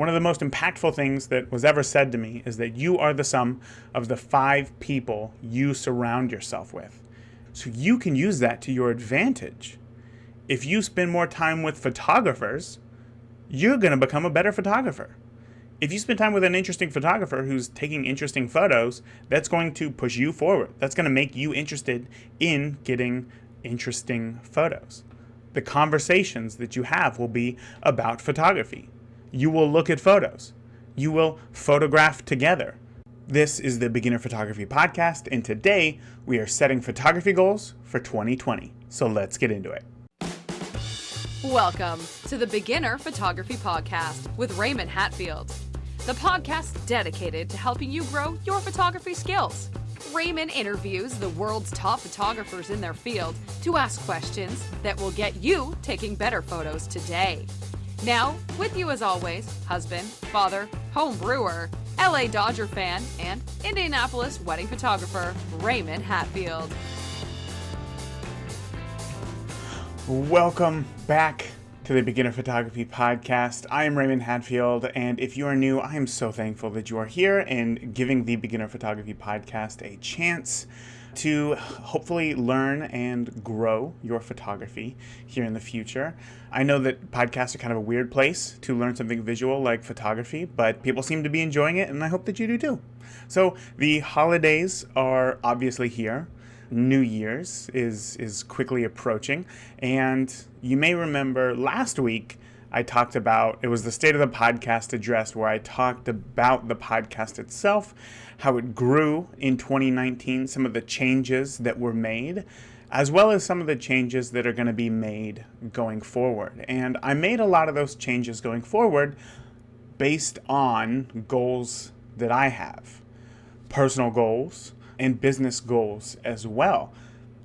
One of the most impactful things that was ever said to me is that you are the sum of the 5 people you surround yourself with. So you can use that to your advantage. If you spend more time with photographers, you're going to become a better photographer. If you spend time with an interesting photographer who's taking interesting photos, that's going to push you forward. That's going to make you interested in getting interesting photos. The conversations that you have will be about photography. You will look at photos. You will photograph together. This is the Beginner Photography Podcast, and today we are setting photography goals for 2020. So let's get into it. Welcome to the Beginner Photography Podcast with Raymond Hatfield, the podcast dedicated to helping you grow your photography skills. Raymond interviews the world's top photographers in their field to ask questions that will get you taking better photos today. Now, with you as always, husband, father, home brewer, LA Dodger fan, and Indianapolis wedding photographer, Raymond Hatfield. Welcome back to the Beginner Photography Podcast. I am Raymond Hatfield, and if you are new, I am so thankful that you are here and giving the Beginner Photography Podcast a chance to hopefully learn and grow your photography here in the future. I know that podcasts are kind of a weird place to learn something visual like photography, but people seem to be enjoying it, and I hope that you do too. So the holidays are obviously here. New Year's is quickly approaching, and you may remember last week I talked about, it was the State of the Podcast address where I talked about the podcast itself, how it grew in 2019, some of the changes that were made, as well as some of the changes that are going to be made going forward. And I made a lot of those changes going forward based on goals that I have, personal goals and business goals as well.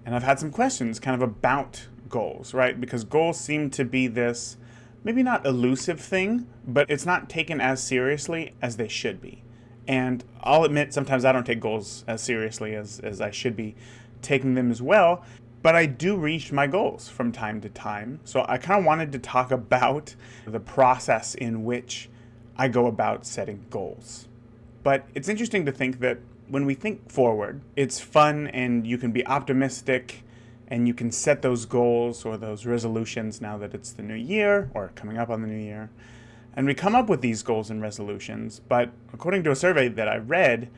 And I've had some questions kind of about goals, right? Because goals seem to be this maybe not elusive thing, but it's not taken as seriously as they should be. And I'll admit, sometimes I don't take goals as seriously as I should be taking them as well, but I do reach my goals from time to time. So I kind of wanted to talk about the process in which I go about setting goals. But it's interesting to think that when we think forward, it's fun and you can be optimistic and you can set those goals or those resolutions now that it's the new year or coming up on the new year. And we come up with these goals and resolutions, but according to a survey that I read,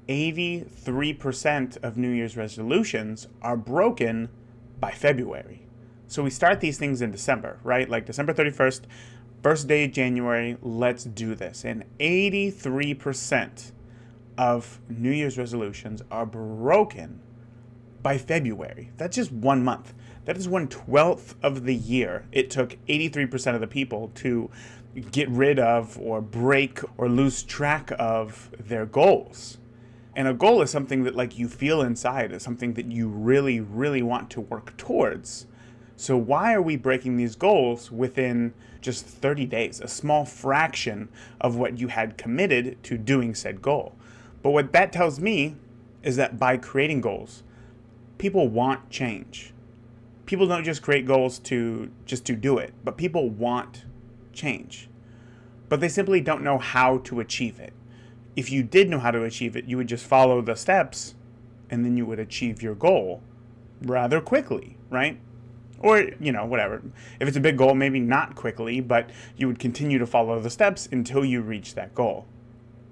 83% of New Year's resolutions are broken by February. So we start these things in December, right? Like December 31st, first day of January, let's do this. And 83% of New Year's resolutions are broken by February. That's just 1 month. That is 1/12 of the year. It took 83% of the people to get rid of or break or lose track of their goals. And a goal is something that like you feel inside, is something that you really, really want to work towards. So why are we breaking these goals within just 30 days, a small fraction of what you had committed to doing said goal? But what that tells me is that by creating goals, people want change. People don't just create goals to do it, but people want change. But they simply don't know how to achieve it. If you did know how to achieve it, you would just follow the steps and then you would achieve your goal rather quickly, right? Or, whatever. If it's a big goal, maybe not quickly, but you would continue to follow the steps until you reach that goal.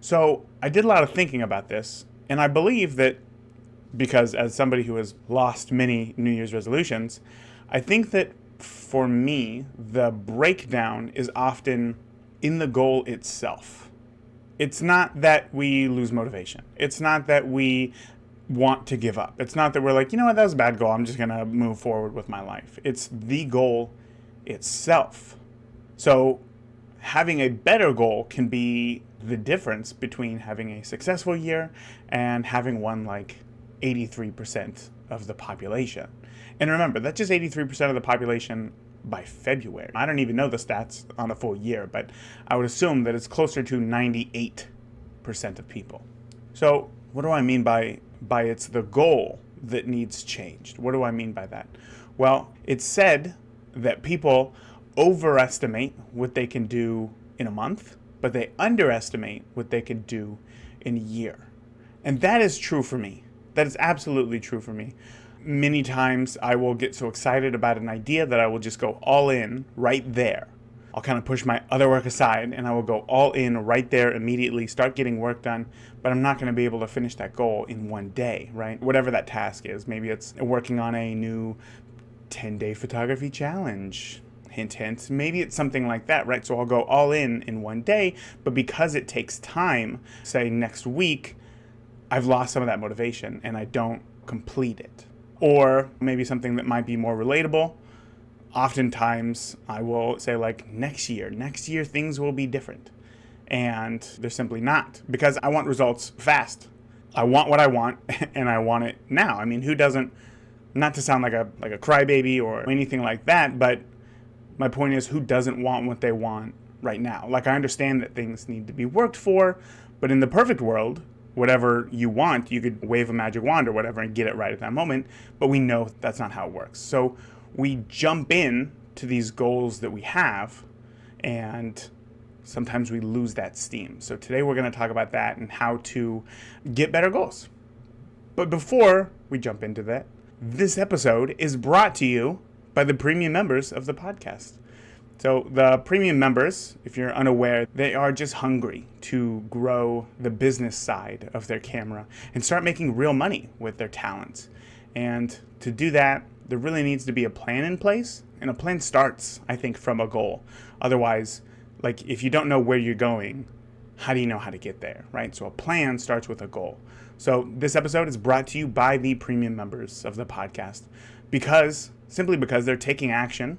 So I did a lot of thinking about this, and I believe that because as somebody who has lost many New Year's resolutions, I think that for me, the breakdown is often in the goal itself. It's not that we lose motivation. It's not that we want to give up. It's not that we're like, you know what, that was a bad goal. I'm just going to move forward with my life. It's the goal itself. So having a better goal can be the difference between having a successful year and having one like 83% of the population. And remember, that's just 83% of the population by February. I don't even know the stats on a full year, but I would assume that it's closer to 98% of people. So what do I mean by it's the goal that needs changed? What do I mean by that? Well, it's said that people overestimate what they can do in a month but they underestimate what they could do in a year. And that is true for me. That is absolutely true for me. Many times I will get so excited about an idea that I will just go all in right there. I'll kind of push my other work aside and I will go all in right there immediately, start getting work done, but I'm not going to be able to finish that goal in one day, right? Whatever that task is. Maybe it's working on a new 10-day photography challenge. Hint, hint. Maybe it's something like that, right? So I'll go all in one day, but because it takes time, say next week, I've lost some of that motivation and I don't complete it. Or maybe something that might be more relatable. Oftentimes I will say like next year things will be different. And they're simply not, because I want results fast. I want what I want and I want it now. I mean, who doesn't, not to sound like a crybaby or anything like that, but my point is, who doesn't want what they want right now? Like, I understand that things need to be worked for, but in the perfect world, whatever you want, you could wave a magic wand or whatever and get it right at that moment, but we know that's not how it works. So we jump in to these goals that we have, and sometimes we lose that steam. So today we're going to talk about that and how to get better goals. But before we jump into that, this episode is brought to you by the premium members of the podcast. So the premium members, if you're unaware, they are just hungry to grow the business side of their camera and start making real money with their talents. And to do that, there really needs to be a plan in place. And a plan starts, I think, from a goal. Otherwise, like, if you don't know where you're going, how do you know how to get there, right? So a plan starts with a goal. So this episode is brought to you by the premium members of the podcast simply because they're taking action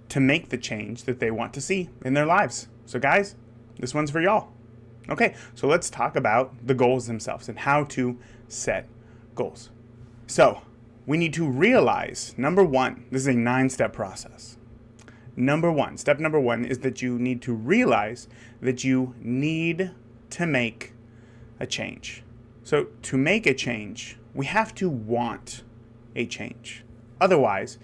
to make the change that they want to see in their lives. So guys, this one's for y'all. Okay, so let's talk about the goals themselves and how to set goals. So we need to realize, number one, this is a 9-step process. Step number one is that you need to realize that you need to make a change. So to make a change, we have to want a change. Otherwise,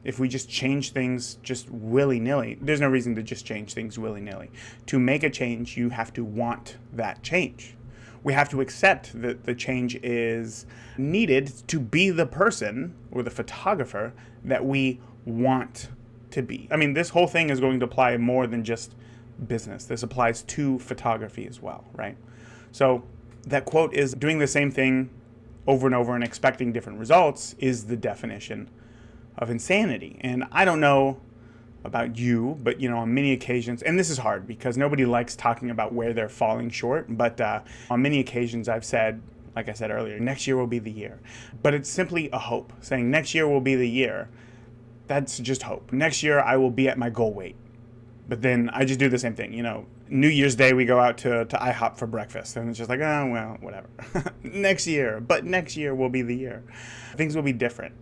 if we just change things just willy-nilly, there's no reason to just change things willy-nilly. To make a change, you have to want that change. We have to accept that the change is needed to be the person or the photographer that we want to be. I mean, this whole thing is going to apply more than just business. This applies to photography as well, right? So that quote is, doing the same thing over and over and expecting different results is the definition of insanity. And I don't know about you, but on many occasions, and this is hard because nobody likes talking about where they're falling short, but on many occasions I've said, like I said earlier, next year will be the year. But it's simply a hope, saying next year will be the year. That's just hope. Next year I will be at my goal weight. But then I just do the same thing. New Year's Day we go out to IHOP for breakfast, and it's just like, oh, well, whatever. Next year will be the year. Things will be different.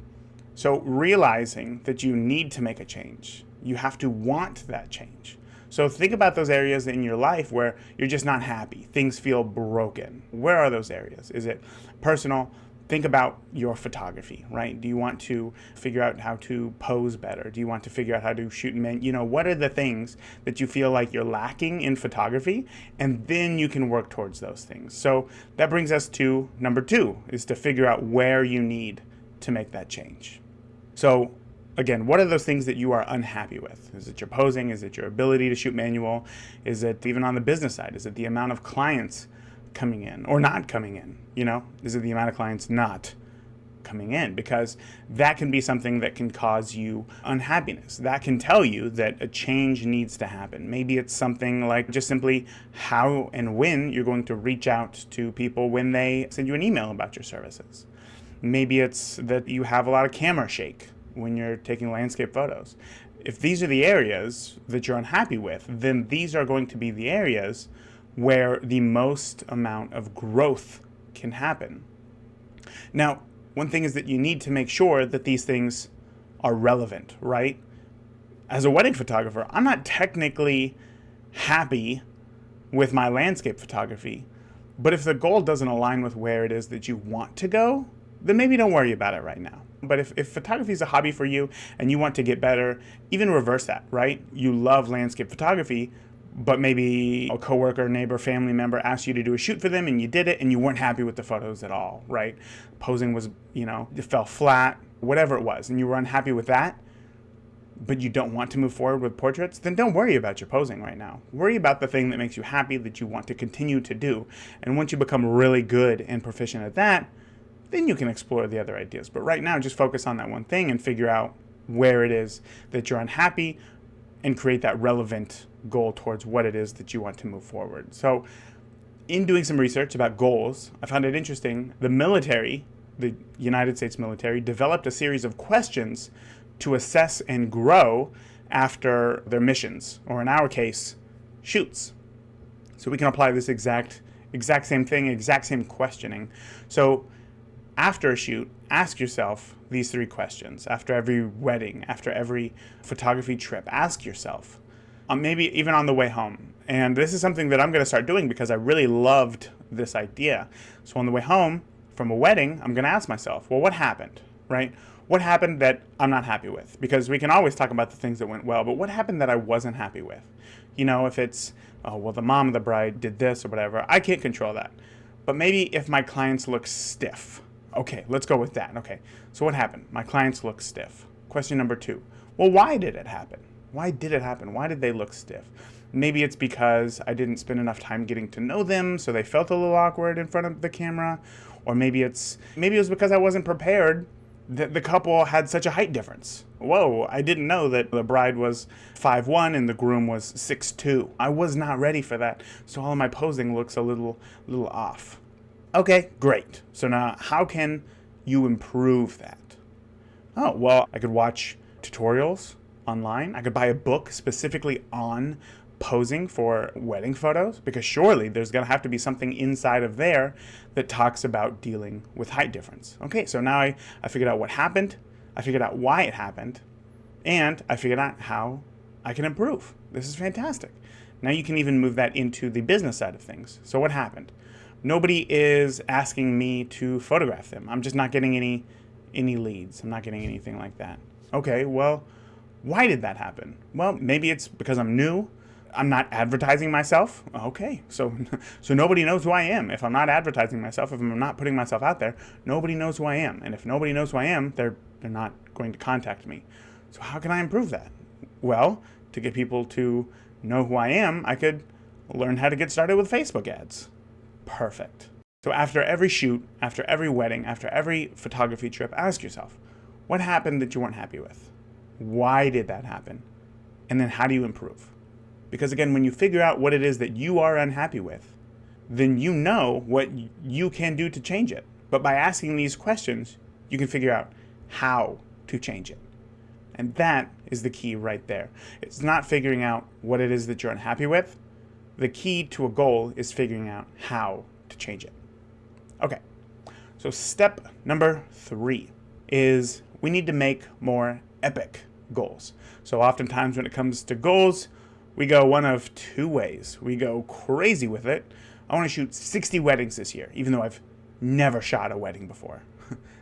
So realizing that you need to make a change, you have to want that change. So think about those areas in your life where you're just not happy. Things feel broken. Where are those areas? Is it personal? Think about your photography, right? Do you want to figure out how to pose better? Do you want to figure out how to shoot men? What are the things that you feel like you're lacking in photography? And then you can work towards those things. So that brings us to number 2, is to figure out where you need to make that change. So again, what are those things that you are unhappy with? Is it your posing? Is it your ability to shoot manual? Is it even on the business side? Is it the amount of clients coming in or not coming in? Is it the amount of clients not coming in? Because that can be something that can cause you unhappiness. That can tell you that a change needs to happen. Maybe it's something like just simply how and when you're going to reach out to people when they send you an email about your services. Maybe it's that you have a lot of camera shake when you're taking landscape photos. If these are the areas that you're unhappy with, then these are going to be the areas where the most amount of growth can happen. Now, one thing is that you need to make sure that these things are relevant, right? As a wedding photographer, I'm not technically happy with my landscape photography, but if the goal doesn't align with where it is that you want to go, then maybe don't worry about it right now. But if photography is a hobby for you and you want to get better, even reverse that, right? You love landscape photography, but maybe a coworker, neighbor, family member asked you to do a shoot for them and you did it and you weren't happy with the photos at all, right? Posing was, it fell flat, whatever it was, and you were unhappy with that, but you don't want to move forward with portraits, then don't worry about your posing right now. Worry about the thing that makes you happy, that you want to continue to do. And once you become really good and proficient at that, then you can explore the other ideas. But right now, just focus on that one thing and figure out where it is that you're unhappy and create that relevant goal towards what it is that you want to move forward. So in doing some research about goals, I found it interesting. The military, the United States military, developed a series of questions to assess and grow after their missions, or in our case, shoots. So we can apply this exact same thing, exact same questioning. So after a shoot, ask yourself these 3 questions. After every wedding, after every photography trip, ask yourself, maybe even on the way home. And this is something that I'm going to start doing because I really loved this idea. So on the way home from a wedding, I'm going to ask myself, well, what happened, right? What happened that I'm not happy with? Because we can always talk about the things that went well, but what happened that I wasn't happy with? If it's, oh, well, the mom of the bride did this or whatever, I can't control that. But maybe if my clients look stiff, okay, let's go with that. Okay, so what happened? My clients look stiff. Question number 2, well, why did it happen? Why did it happen? Why did they look stiff? Maybe it's because I didn't spend enough time getting to know them, so they felt a little awkward in front of the camera. Or maybe it was because I wasn't prepared that the couple had such a height difference. Whoa, I didn't know that the bride was 5'1" and the groom was 6'2". I was not ready for that, so all of my posing looks a little off. Okay, great. So now how can you improve that? Oh, well, I could watch tutorials online. I could buy a book specifically on posing for wedding photos, because surely there's going to have to be something inside of there that talks about dealing with height difference. Okay, so now I figured out what happened, I figured out why it happened, and I figured out how I can improve. This is fantastic. Now you can even move that into the business side of things. So what happened? Nobody is asking me to photograph them. I'm just not getting any leads. I'm not getting anything like that. Okay, well, why did that happen? Well, maybe it's because I'm new. I'm not advertising myself. Okay, so nobody knows who I am. If I'm not advertising myself, if I'm not putting myself out there, nobody knows who I am. And if nobody knows who I am, they're not going to contact me. So how can I improve that? Well, to get people to know who I am, I could learn how to get started with Facebook ads. Perfect. So after every shoot, after every wedding, after every photography trip, ask yourself, what happened that you weren't happy with? Why did that happen? And then how do you improve? Because again, when you figure out what it is that you are unhappy with, then you know what you can do to change it. But by asking these questions, you can figure out how to change it. And that is the key right there. It's not figuring out what it is that you're unhappy with. The key to a goal is figuring out how to change it. Okay, so step number 3 is we need to make more epic goals. So oftentimes when it comes to goals, we go one of 2 ways. We go crazy with it. I want to shoot 60 weddings this year, even though I've never shot a wedding before.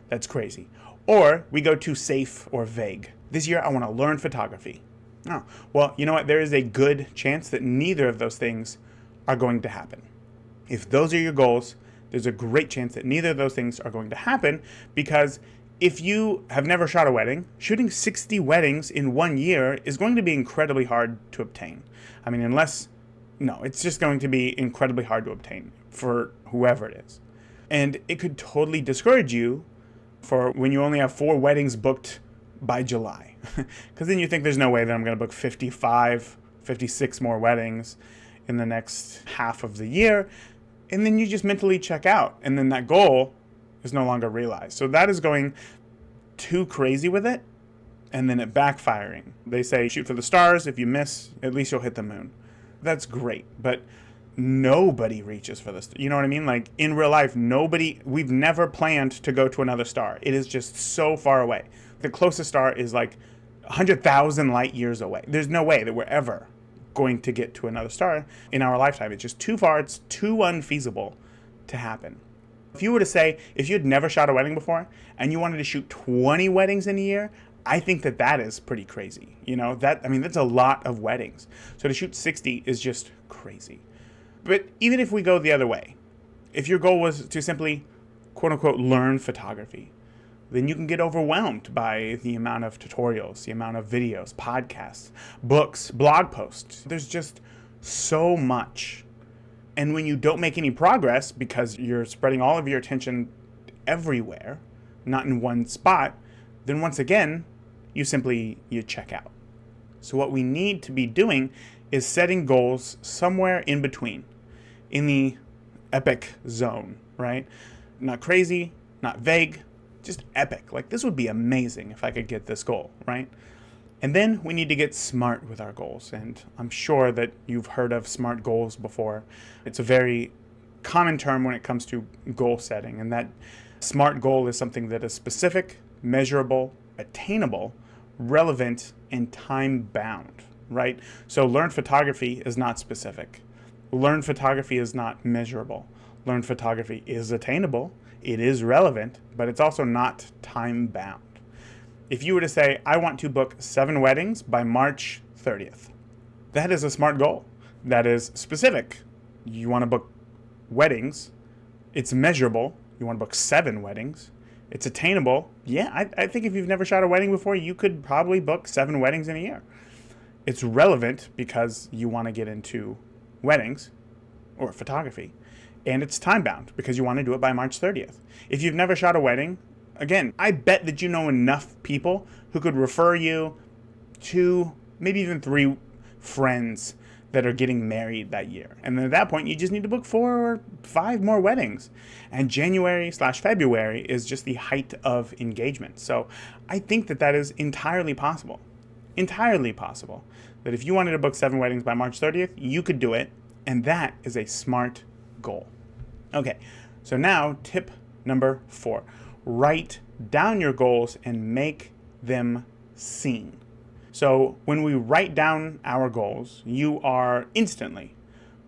That's crazy. Or we go too safe or vague. This year I want to learn photography. Oh, well, you know what? There is a good chance that neither of those things are going to happen. If those are your goals, there's a great chance that neither of those things are going to happen, because if you have never shot a wedding, shooting 60 weddings in 1 year is going to be incredibly hard to obtain. I mean, it's just going to be incredibly hard to obtain for whoever it is. And it could totally discourage you for when you only have 4 weddings booked by July. Because then you think there's no way that I'm going to book 55, 56 more weddings in the next half of the year. And then you just mentally check out. And then that goal is no longer realized. So that is going too crazy with it, and then it backfiring. They say shoot for the stars. If you miss, at least you'll hit the moon. That's great, but nobody reaches for this. You know what I mean? Like in real life, we've never planned to go to another star. It is just so far away. The closest star is like 100,000 light years away. There's no way that we're ever going to get to another star in our lifetime. It's just too far. It's too unfeasible to happen. If you were to say, if you had never shot a wedding before and you wanted to shoot 20 weddings in a year, I think that is pretty crazy. That's a lot of weddings. So to shoot 60 is just crazy. But even if we go the other way, if your goal was to simply, quote unquote, learn photography, then you can get overwhelmed by the amount of tutorials, the amount of videos, podcasts, books, blog posts. There's just so much. And when you don't make any progress because you're spreading all of your attention everywhere, not in one spot, then once again, you check out. So what we need to be doing is setting goals somewhere in between, in the epic zone, right? Not crazy, not vague, just epic. Like, this would be amazing if I could get this goal, right? And then we need to get smart with our goals. And I'm sure that you've heard of SMART goals before. It's a very common term when it comes to goal setting. And that SMART goal is something that is specific, measurable, attainable, relevant, and time-bound, right? So learn photography is not specific. Learn photography is not measurable. Learn photography is attainable. It is relevant, but it's also not time-bound. If you were to say, I want to book 7 weddings by March 30th, that is a SMART goal. That is specific. You want to book weddings. It's measurable. You want to book 7 weddings. It's attainable. Yeah, I think if you've never shot a wedding before, you could probably book 7 weddings in a year. It's relevant because you want to get into weddings or photography. And it's time-bound because you want to do it by March 30th. If you've never shot a wedding, again, I bet that you know enough people who could refer you to maybe even 3 friends that are getting married that year. And then at that point, you just need to book 4 or 5 more weddings. And January/February is just the height of engagement. So I think that is entirely possible. Entirely possible. That if you wanted to book 7 weddings by March 30th, you could do it. And that is a SMART goal. Okay, so now tip number 4. Write down your goals and make them seen. So when we write down our goals, you are instantly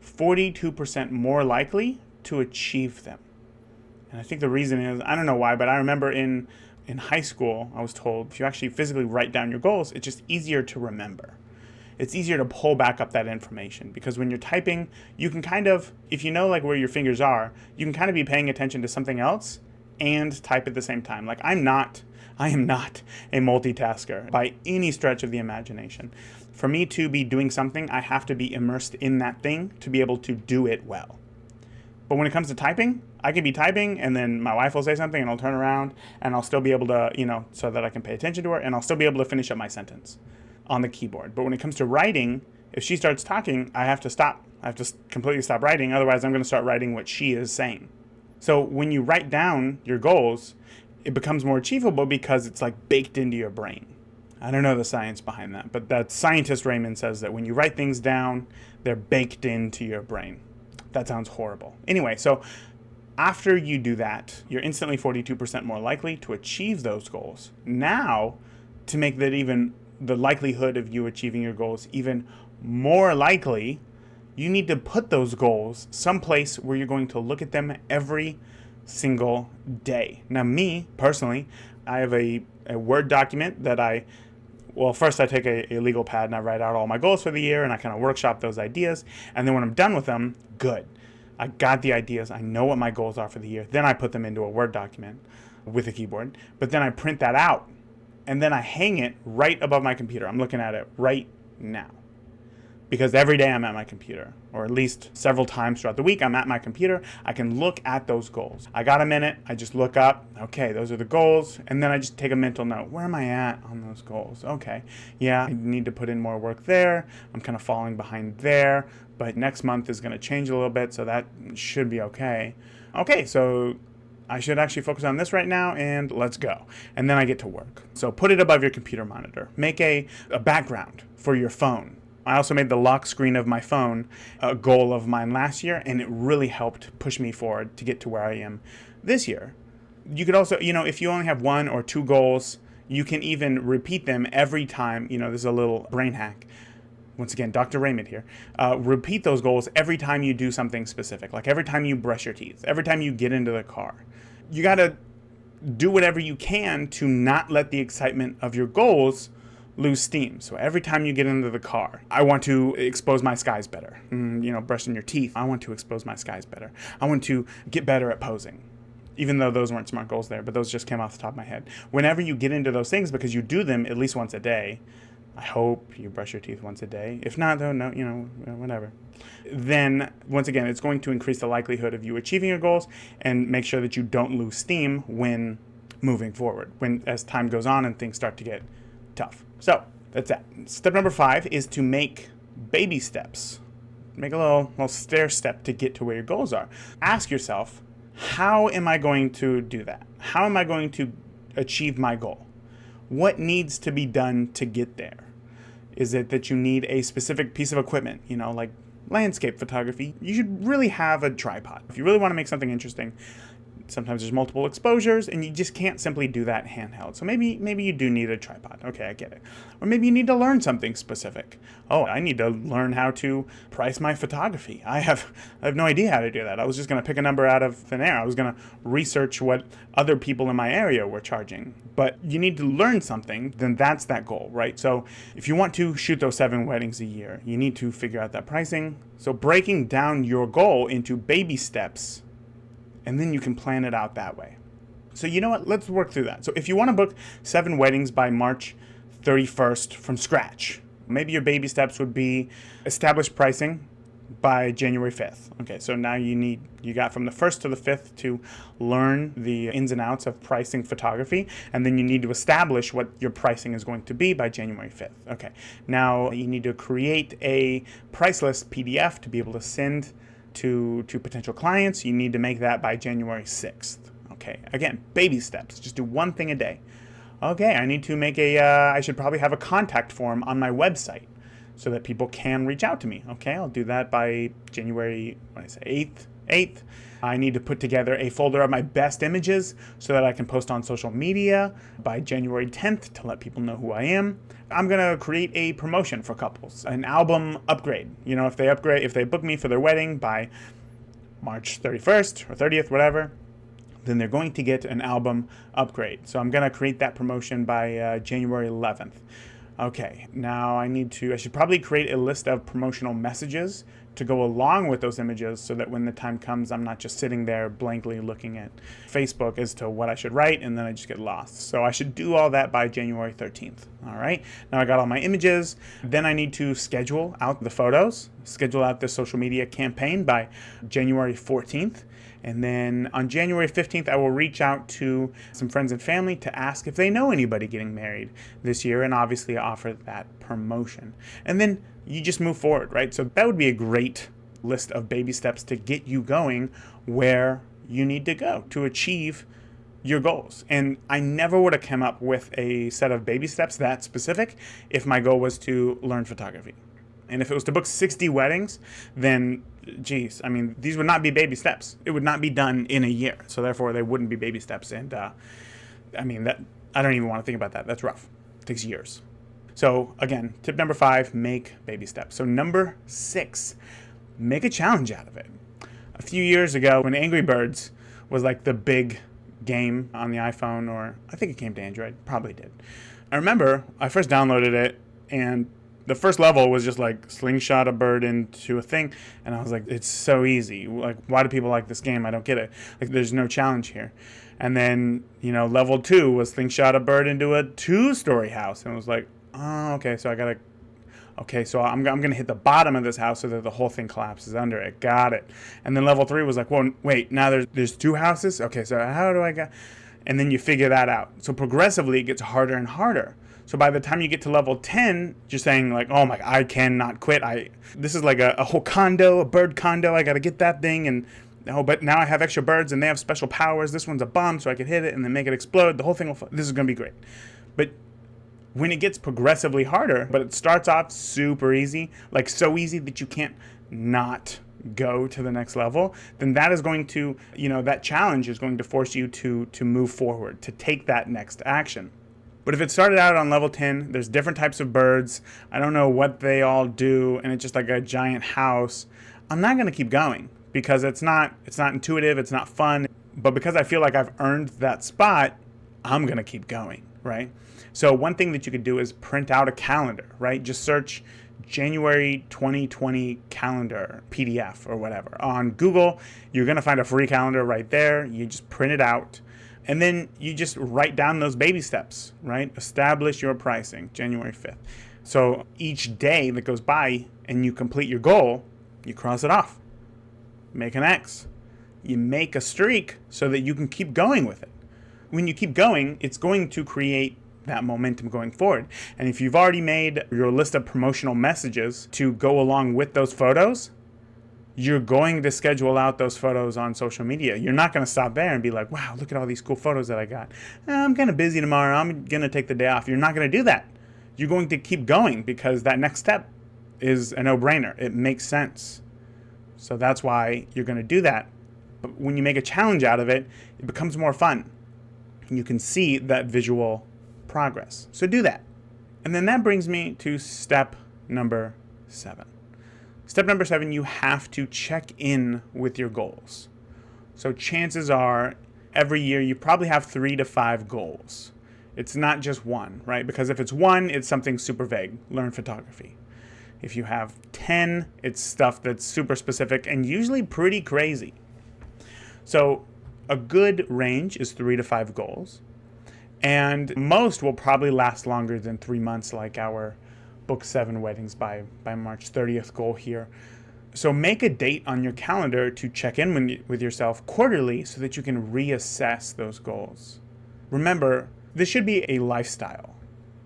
42% more likely to achieve them. And I think the reason is, I don't know why, but I remember in high school, I was told if you actually physically write down your goals, it's just easier to remember. It's easier to pull back up that information because when you're typing, you can kind of, if you know like where your fingers are, you can kind of be paying attention to something else and type at the same time. Like I am not a multitasker by any stretch of the imagination. For me to be doing something, I have to be immersed in that thing to be able to do it well. But when it comes to typing, I can be typing and then my wife will say something and I'll turn around and I'll still be able to, so that I can pay attention to her and I'll still be able to finish up my sentence on the keyboard. But when it comes to writing, if she starts talking, I have to stop. I have to completely stop writing. Otherwise, I'm going to start writing what she is saying. So when you write down your goals, it becomes more achievable because it's like baked into your brain. I don't know the science behind that, but that scientist Raymond says that when you write things down, they're baked into your brain. That sounds horrible. Anyway, so after you do that, you're instantly 42% more likely to achieve those goals. Now, to make that even the likelihood of you achieving your goals even more likely, you need to put those goals someplace where you're going to look at them every single day. Now, me, personally, I have a Word document that first I take a legal pad and I write out all my goals for the year and I kind of workshop those ideas. And then when I'm done with them, good. I got the ideas. I know what my goals are for the year. Then I put them into a Word document with a keyboard. But then I print that out and then I hang it right above my computer. I'm looking at it right now. Because every day I'm at my computer, or at least several times throughout the week, I'm at my computer. I can look at those goals. I got a minute, I just look up, okay, those are the goals, and then I just take a mental note. Where am I at on those goals? Okay, yeah, I need to put in more work there. I'm kind of falling behind there, but next month is going to change a little bit, so that should be okay. Okay, so I should actually focus on this right now, and let's go. And then I get to work. So put it above your computer monitor. Make a background for your phone. I also made the lock screen of my phone a goal of mine last year, and it really helped push me forward to get to where I am this year. You could also, if you only have 1 or 2 goals, you can even repeat them every time. This is a little brain hack. Once again, Dr. Raymond here. Repeat those goals every time you do something specific, like every time you brush your teeth, every time you get into the car. You got to do whatever you can to not let the excitement of your goals lose steam. So every time you get into the car, I want to expose my skies better. Brushing your teeth, I want to expose my skies better. I want to get better at posing. Even though those weren't SMART goals there, but those just came off the top of my head. Whenever you get into those things, because you do them at least once a day, I hope you brush your teeth once a day. If not, though, no, whatever. Then, once again, it's going to increase the likelihood of you achieving your goals and make sure that you don't lose steam when moving forward, as time goes on and things start to get tough. So, that's that. Step number 5 is to make baby steps. Make a little stair step to get to where your goals are. Ask yourself, how am I going to do that? How am I going to achieve my goal? What needs to be done to get there? Is it that you need a specific piece of equipment, like landscape photography? You should really have a tripod. If you really want to make something interesting, sometimes there's multiple exposures and you just can't simply do that handheld. So maybe you do need a tripod. Okay, I get it. Or maybe you need to learn something specific. Oh, I need to learn how to price my photography. I have no idea how to do that. I was just going to pick a number out of thin air. I was going to research what other people in my area were charging. But you need to learn something, then that's that goal, right? So if you want to shoot those 7 weddings a year, you need to figure out that pricing. So breaking down your goal into baby steps, and then you can plan it out that way. So you know what? Let's work through that. So if you want to book 7 weddings by March 31st from scratch, maybe your baby steps would be establish pricing by January 5th. Okay, so now you got from the 1st to the 5th to learn the ins and outs of pricing photography, and then you need to establish what your pricing is going to be by January 5th. Okay, now you need to create a price list PDF to be able to send to potential clients. You need to make that by January 6th. Okay, again, baby steps. Just do one thing a day. Okay, I need to make I should probably have a contact form on my website so that people can reach out to me. Okay, I'll do that by January 8th. I need to put together a folder of my best images so that I can post on social media by January 10th to let people know who I am. I'm going to create a promotion for couples, an album upgrade. If they book me for their wedding by March 31st or 30th, whatever, then they're going to get an album upgrade. So I'm going to create that promotion by January 11th. Okay, now I should probably create a list of promotional messages to go along with those images so that when the time comes, I'm not just sitting there blankly looking at Facebook as to what I should write and then I just get lost. So I should do all that by January 13th. All right, now I got all my images. Then I need to schedule out the photos, schedule out the social media campaign by January 14th. And then on January 15th, I will reach out to some friends and family to ask if they know anybody getting married this year and obviously offer that promotion. And then you just move forward, right? So that would be a great list of baby steps to get you going where you need to go to achieve your goals. And I never would have come up with a set of baby steps that specific if my goal was to learn photography. And if it was to book 60 weddings, then, geez, these would not be baby steps. It would not be done in a year. So therefore, they wouldn't be baby steps. And, that I don't even want to think about that. That's rough. It takes years. So again, tip number 5, make baby steps. So number 6, make a challenge out of it. A few years ago, when Angry Birds was like the big game on the iPhone, or I think it came to Android, probably did. I remember I first downloaded it, and the first level was just like slingshot a bird into a thing, and I was like, it's so easy. Like, why do people like this game? I don't get it. Like, there's no challenge here. And then, level 2 was slingshot a bird into a 2-story house, and it was like, oh, okay, so so I'm gonna hit the bottom of this house so that the whole thing collapses under it. Got it. And then level 3 was like, well, wait, now there's 2 houses. Okay, so how do I get? And then you figure that out. So progressively, it gets harder and harder. So by the time you get to level 10, you're saying like, oh my, I cannot quit. This is like a whole condo, a bird condo. I got to get that thing. And but now I have extra birds and they have special powers. This one's a bomb, so I can hit it and then make it explode. The whole thing this is going to be great. But when it gets progressively harder, but it starts off super easy, like so easy that you can't not go to the next level, then that is going to, that challenge is going to force you to move forward, to take that next action. But if it started out on level 10, there's different types of birds. I don't know what they all do, and it's just like a giant house. I'm not going to keep going because it's not intuitive. It's not fun. But because I feel like I've earned that spot, I'm going to keep going, right? So one thing that you could do is print out a calendar, right? Just search January 2020 calendar PDF or whatever. On Google, you're going to find a free calendar right there. You just print it out. And then you just write down those baby steps, right? Establish your pricing, January 5th. So each day that goes by and you complete your goal, you cross it off. Make an X. You make a streak so that you can keep going with it. When you keep going, it's going to create that momentum going forward. And if you've already made your list of promotional messages to go along with those photos, you're going to schedule out those photos on social media. You're not going to stop there and be like, wow, look at all these cool photos that I got. I'm kind of busy tomorrow. I'm going to take the day off. You're not going to do that. You're going to keep going because that next step is a no-brainer. It makes sense. So that's why you're going to do that. But when you make a challenge out of it, it becomes more fun. And you can see that visual progress. So do that. And then that brings me to step number 7. Step number 7, you have to check in with your goals. So chances are every year you probably have 3 to 5 goals. It's not just one, right? Because if it's one, it's something super vague. Learn photography. If you have 10, it's stuff that's super specific and usually pretty crazy. So a good range is 3 to 5 goals. And most will probably last longer than 3 months, like our book 7 weddings by March 30th goal here. So make a date on your calendar to check in with yourself quarterly so that you can reassess those goals. Remember, this should be a lifestyle,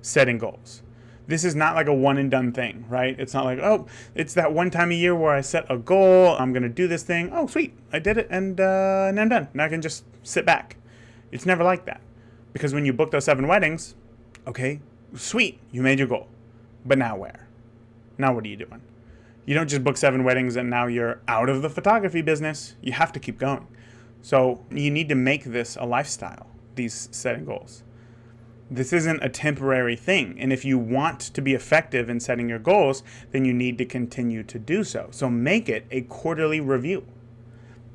setting goals. This is not like a one and done thing, right? It's not like, oh, it's that one time a year where I set a goal. I'm going to do this thing. Oh, sweet. I did it and now I'm done. Now I can just sit back. It's never like that. Because when you book those 7 weddings, okay, sweet, you made your goal. But now where? Now what are you doing? You don't just book 7 weddings and now you're out of the photography business. You have to keep going. So you need to make this a lifestyle, these setting goals. This isn't a temporary thing. And if you want to be effective in setting your goals, then you need to continue to do so. So make it a quarterly review.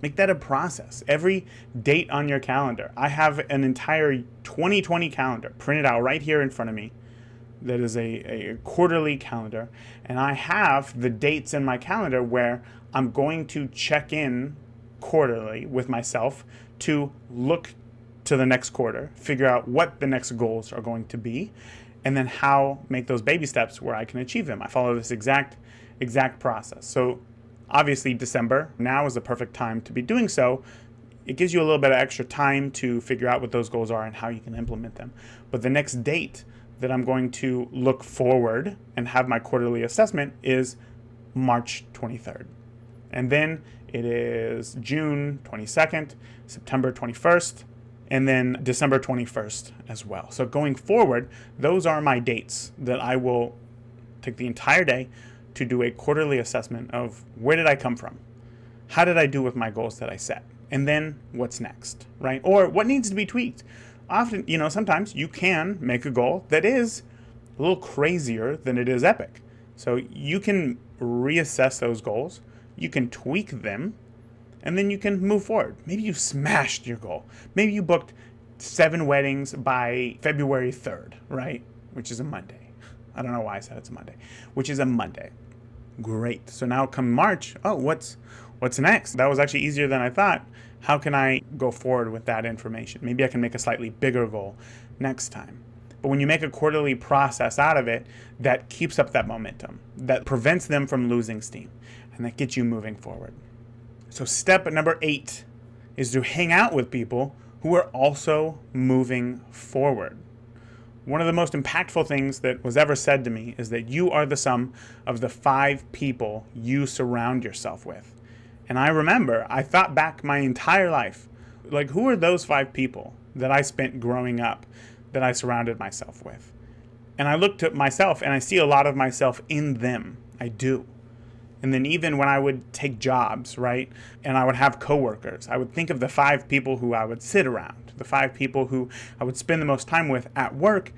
Make that a process. Every date on your calendar. I have an entire 2020 calendar printed out right here in front of me. That is a quarterly calendar. And I have the dates in my calendar where I'm going to check in quarterly with myself to look to the next quarter, figure out what the next goals are going to be, and then make those baby steps where I can achieve them. I follow this exact process. So obviously December now is the perfect time to be doing so. It gives you a little bit of extra time to figure out what those goals are and how you can implement them. But the next date that I'm going to look forward and have my quarterly assessment is March 23rd. And then it is June 22nd, September 21st, and then December 21st as well. So going forward, those are my dates that I will take the entire day to do a quarterly assessment of where did I come from? How did I do with my goals that I set? And then what's next, right? Or what needs to be tweaked? Often, sometimes you can make a goal that is a little crazier than it is epic. So you can reassess those goals, you can tweak them, and then you can move forward. Maybe you smashed your goal. Maybe you booked 7 weddings by February 3rd, right? Which is a Monday. I don't know why I said it's a Monday, which is a Monday. Great. So now come March, what's next? That was actually easier than I thought. How can I go forward with that information? Maybe I can make a slightly bigger goal next time. But when you make a quarterly process out of it, that keeps up that momentum, that prevents them from losing steam, and that gets you moving forward. So step number 8 is to hang out with people who are also moving forward. One of the most impactful things that was ever said to me is that you are the sum of the 5 people you surround yourself with. And I remember, I thought back my entire life, like, who are those 5 people that I spent growing up that I surrounded myself with? And I looked at myself and I see a lot of myself in them. I do. And then even when I would take jobs, right, and I would have coworkers, I would think of the 5 people who I would sit around, the 5 people who I would spend the most time with at work.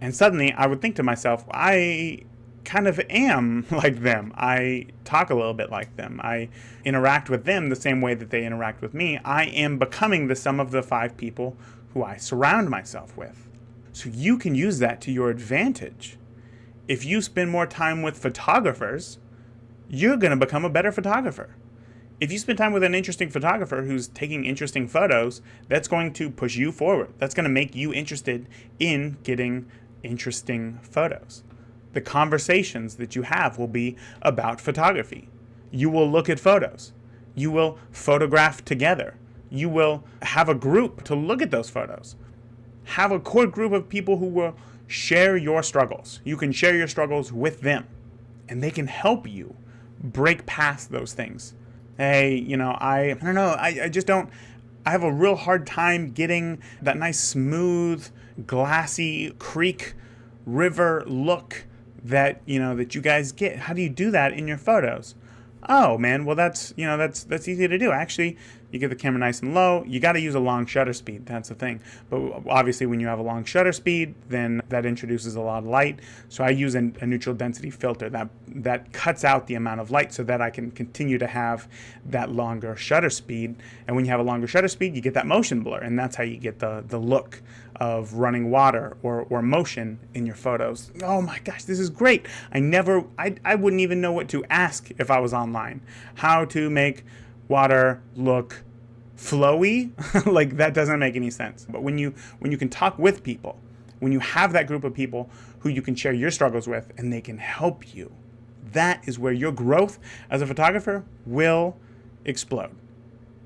And suddenly I would think to myself, I kind of am like them. I talk a little bit like them. I interact with them the same way that they interact with me. I am becoming the sum of the 5 people who I surround myself with. So you can use that to your advantage. If you spend more time with photographers, you're going to become a better photographer. If you spend time with an interesting photographer who's taking interesting photos, that's going to push you forward. That's going to make you interested in getting interesting photos. The conversations that you have will be about photography. You will look at photos. You will photograph together. You will have a group to look at those photos. Have a core group of people who will share your struggles. You can share your struggles with them, and they can help you break past those things. Hey, I don't know, I just don't, I have a real hard time getting that nice, smooth, glassy creek river look that, that you guys get. How do you do that in your photos? Oh man, well that's easy to do. Actually, you get the camera nice and low. You got to use a long shutter speed. That's the thing. But obviously, when you have a long shutter speed, then that introduces a lot of light. So I use a neutral density filter that cuts out the amount of light so that I can continue to have that longer shutter speed. And when you have a longer shutter speed, you get that motion blur, and that's how you get the look of running water or motion in your photos. Oh my gosh, this is great. I wouldn't even know what to ask if I was online. How to make water look flowy? Like, that doesn't make any sense. But when you can talk with people, when you have that group of people who you can share your struggles with and they can help you, that is where your growth as a photographer will explode.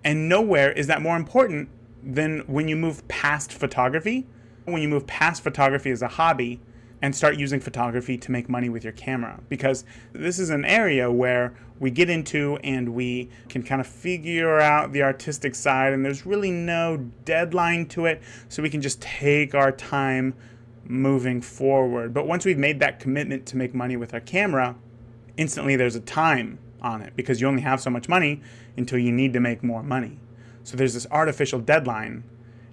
And nowhere is that more important than when you move past photography, when you move past photography as a hobby and start using photography to make money with your camera. Because this is an area where we get into and we can kind of figure out the artistic side, and there's really no deadline to it, so we can just take our time moving forward. But once we've made that commitment to make money with our camera, instantly there's a time on it, because you only have so much money until you need to make more money. So there's this artificial deadline,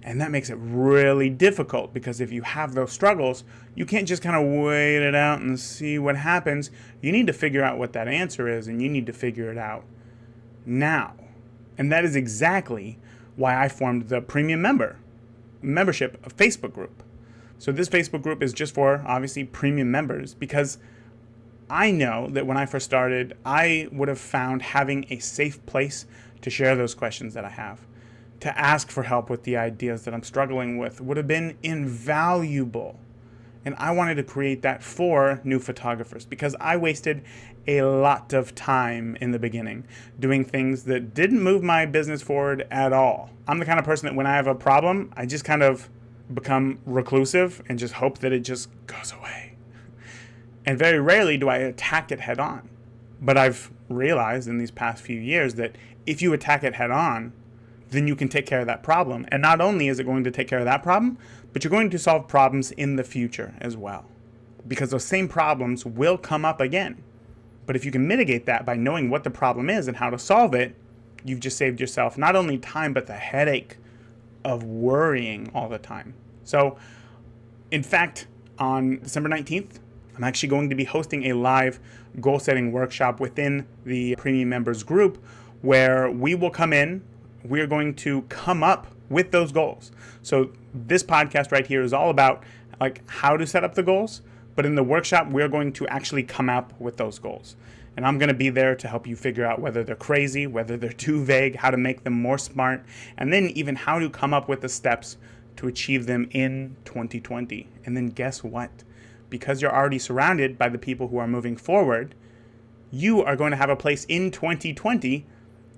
and that makes it really difficult, because if you have those struggles, you can't just kind of wait it out and see what happens. You need to figure out what that answer is, and you need to figure it out now. And that is exactly why I formed the premium membership Facebook group. So this Facebook group is just for, obviously, premium members, because I know that when I first started, I would have found having a safe place to share those questions that I have, to ask for help with the ideas that I'm struggling with, would have been invaluable. And I wanted to create that for new photographers, because I wasted a lot of time in the beginning doing things that didn't move my business forward at all. I'm the kind of person that when I have a problem, I just kind of become reclusive and just hope that it just goes away. And very rarely do I attack it head on. But I've realized in these past few years that if you attack it head on, then you can take care of that problem. And not only is it going to take care of that problem, but you're going to solve problems in the future as well. Because those same problems will come up again. But if you can mitigate that by knowing what the problem is and how to solve it, you've just saved yourself not only time, but the headache of worrying all the time. So, in fact, on December 19th, I'm actually going to be hosting a live goal-setting workshop within the premium members group, where we will come in. We're going to come up with those goals. So this podcast right here is all about like how to set up the goals, but in the workshop, we're going to actually come up with those goals. And I'm going to be there to help you figure out whether they're crazy, whether they're too vague, how to make them more smart, and then even how to come up with the steps to achieve them in 2020. And then guess what? Because you're already surrounded by the people who are moving forward, you are going to have a place in 2020.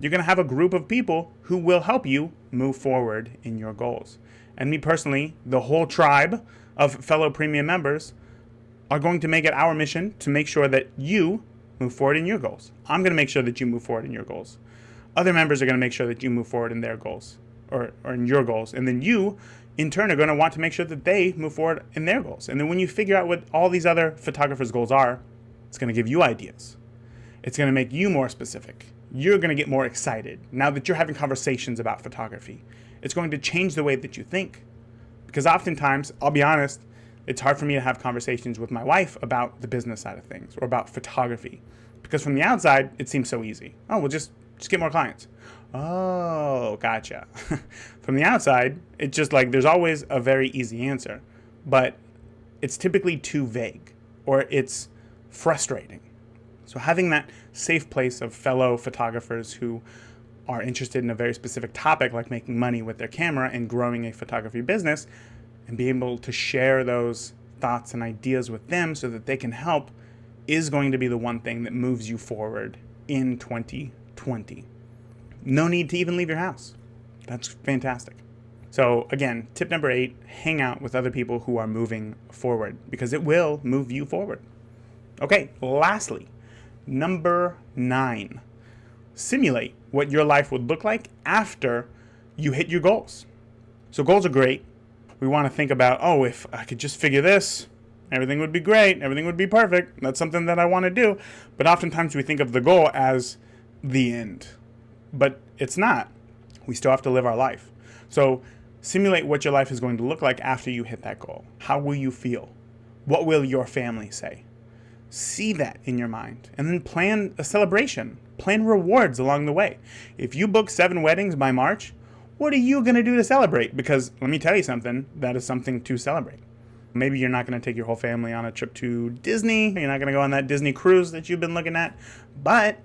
You're going to have a group of people who will help you move forward in your goals. And me personally, the whole tribe of fellow premium members are going to make it our mission to make sure that you move forward in your goals. I'm going to make sure that you move forward in your goals. Other members are going to make sure that you move forward in their goals or in your goals. And then you, in turn, are going to want to make sure that they move forward in their goals. And then when you figure out what all these other photographers' goals are, it's going to give you ideas. It's going to make you more specific. You're going to get more excited now that you're having conversations about photography. It's going to change the way that you think. Because oftentimes, I'll be honest, It's hard for me to have conversations with my wife about the business side of things or about photography, because from the outside, it seems so easy. Oh, we'll just get more clients. Oh, gotcha. From the outside, it's just like there's always a very easy answer, but it's typically too vague or it's frustrating. So having that safe place of fellow photographers who are interested in a very specific topic, like making money with their camera and growing a photography business, and be able to share those thoughts and ideas with them so that they can help, is going to be the one thing that moves you forward in 2020. No need to even leave your house. That's fantastic. So again, tip number 8, hang out with other people who are moving forward, because it will move you forward. Okay, lastly, number 9, simulate what your life would look like after you hit your goals. So goals are great. We want to think about, oh, if I could just figure this, everything would be great, everything would be perfect. That's something that I want to do. But oftentimes we think of the goal as the end. But it's not. We still have to live our life. So simulate what your life is going to look like after you hit that goal. How will you feel? What will your family say? See that in your mind, and then plan a celebration. Plan rewards along the way. If you book 7 weddings by March, what are you going to do to celebrate? Because let me tell you something, that is something to celebrate. Maybe you're not going to take your whole family on a trip to Disney. You're not going to go on that Disney cruise that you've been looking at. But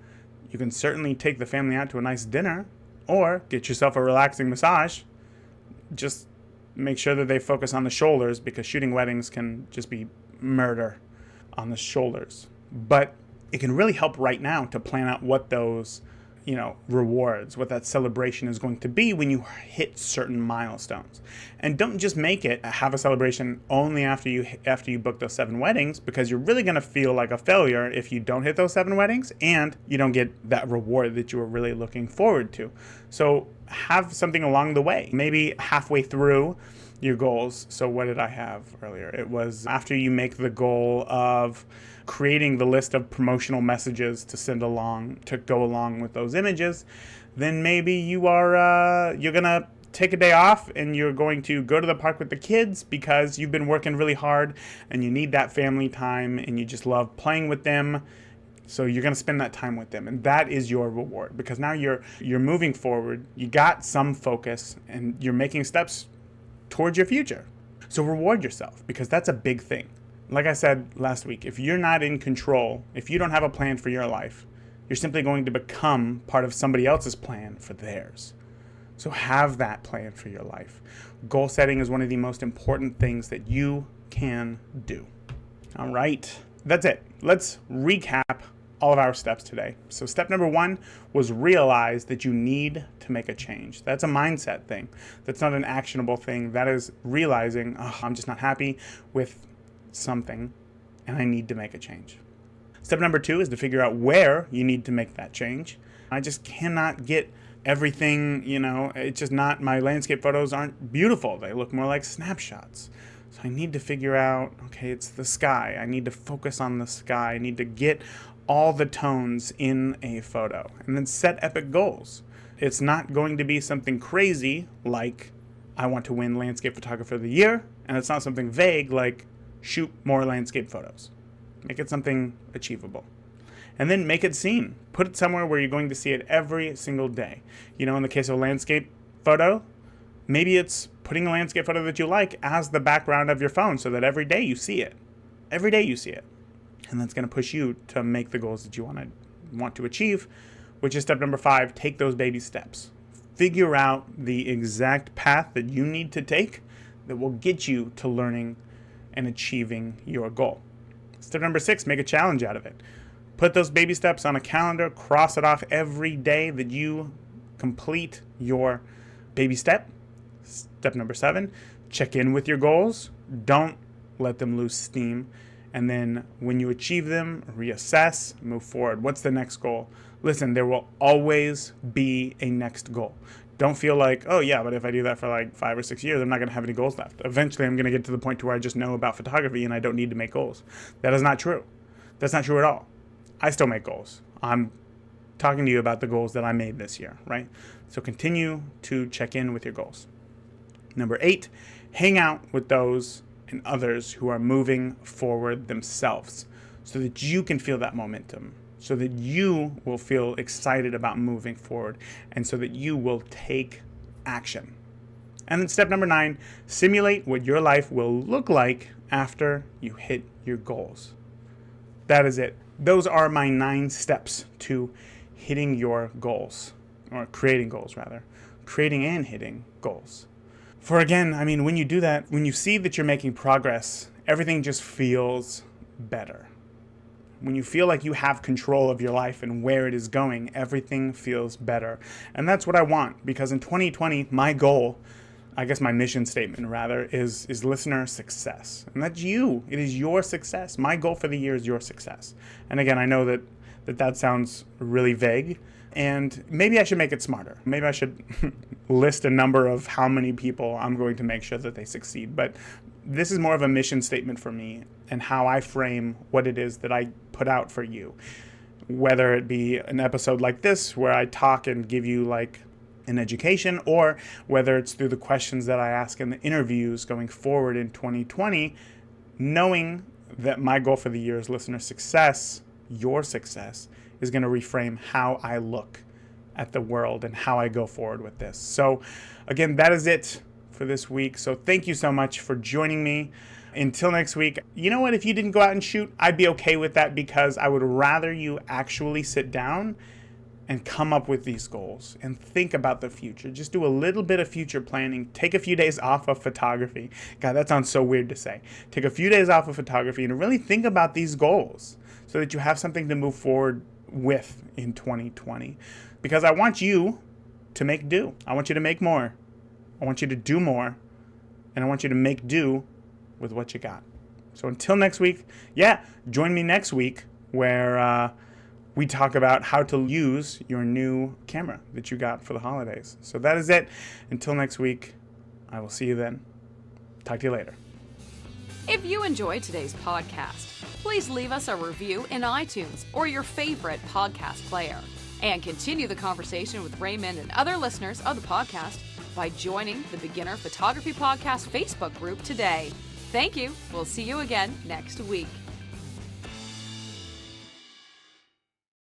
you can certainly take the family out to a nice dinner or get yourself a relaxing massage. Just make sure that they focus on the shoulders, because shooting weddings can just be murder on the shoulders. But it can really help right now to plan out what those, rewards, what that celebration is going to be when you hit certain milestones. And don't just make it have a celebration only after you book those 7 weddings, because you're really going to feel like a failure if you don't hit those 7 weddings and you don't get that reward that you were really looking forward to. So have something along the way, maybe halfway through your goals. So what did I have earlier? It was after you make the goal of creating the list of promotional messages to go along with those images, then maybe you're gonna take a day off and you're going to go to the park with the kids because you've been working really hard and you need that family time and you just love playing with them. So you're going to spend that time with them, and that is your reward, because now you're moving forward. You got some focus and you're making steps towards your future. So reward yourself, because that's a big thing. Like I said last week, if you're not in control, if you don't have a plan for your life, you're simply going to become part of somebody else's plan for theirs. So have that plan for your life. Goal setting is one of the most important things that you can do. All right, that's it. Let's recap all of our steps today. So step number 1 was realize that you need to make a change. That's a mindset thing. That's not an actionable thing. That is realizing, I'm just not happy with something and I need to make a change. Step number 2 is to figure out where you need to make that change. I just cannot get everything, it's just not, my landscape photos aren't beautiful. They look more like snapshots. So I need to figure out, okay, it's the sky. I need to focus on the sky. I need to get all the tones in a photo, and then set epic goals. It's not going to be something crazy like I want to win Landscape Photographer of the Year, and it's not something vague like shoot more landscape photos. Make it something achievable. And then make it seen. Put it somewhere where you're going to see it every single day. In the case of a landscape photo, maybe it's putting a landscape photo that you like as the background of your phone so that every day you see it. Every day you see it. And that's going to push you to make the goals that you want to achieve, which is step number 5. Take those baby steps. Figure out the exact path that you need to take that will get you to learning and achieving your goal. Step number 6, make a challenge out of it. Put those baby steps on a calendar, cross it off every day that you complete your baby step. Step number 7, check in with your goals. Don't let them lose steam. And then when you achieve them, reassess, move forward. What's the next goal? Listen, there will always be a next goal. Don't feel like, oh yeah, but if I do that for like 5 or 6 years, I'm not going to have any goals left. Eventually, I'm going to get to the point to where I just know about photography and I don't need to make goals. That is not true. That's not true at all. I still make goals. I'm talking to you about the goals that I made this year, right? So continue to check in with your goals. Number 8, hang out with those and others who are moving forward themselves so that you can feel that momentum, so that you will feel excited about moving forward, and so that you will take action. And then step number 9, simulate what your life will look like after you hit your goals. That is it. Those are my 9 steps to hitting your goals, or creating goals rather. Creating and hitting goals. For again, when you do that, when you see that you're making progress, everything just feels better. When you feel like you have control of your life and where it is going, everything feels better. And that's what I want, because in 2020, my goal, I guess my mission statement rather, is listener success. And that's you. It is your success. My goal for the year is your success. And again, I know that sounds really vague, and maybe I should make it smarter. Maybe I should list a number of how many people I'm going to make sure that they succeed. But this is more of a mission statement for me and how I frame what it is that I put out for you. Whether it be an episode like this where I talk and give you like an education, or whether it's through the questions that I ask in the interviews going forward in 2020, knowing that my goal for the year is listener success, your success, is going to reframe how I look at the world and how I go forward with this. So again, that is it for this week. So thank you so much for joining me. Until next week, you know what? If you didn't go out and shoot, I'd be okay with that, because I would rather you actually sit down and come up with these goals and think about the future. Just do a little bit of future planning. Take a few days off of photography. God, that sounds so weird to say. Take a few days off of photography and really think about these goals so that you have something to move forward with in 2020. Because I want you to make do. I want you to make more. I want you to do more. And I want you to make do with what you got. So until next week, join me next week where we talk about how to use your new camera that you got for the holidays. So that is it. Until next week, I will see you then. Talk to you later. If you enjoyed today's podcast, please leave us a review in iTunes or your favorite podcast player. And continue the conversation with Raymond and other listeners of the podcast by joining the Beginner Photography Podcast Facebook group today. Thank you. We'll see you again next week.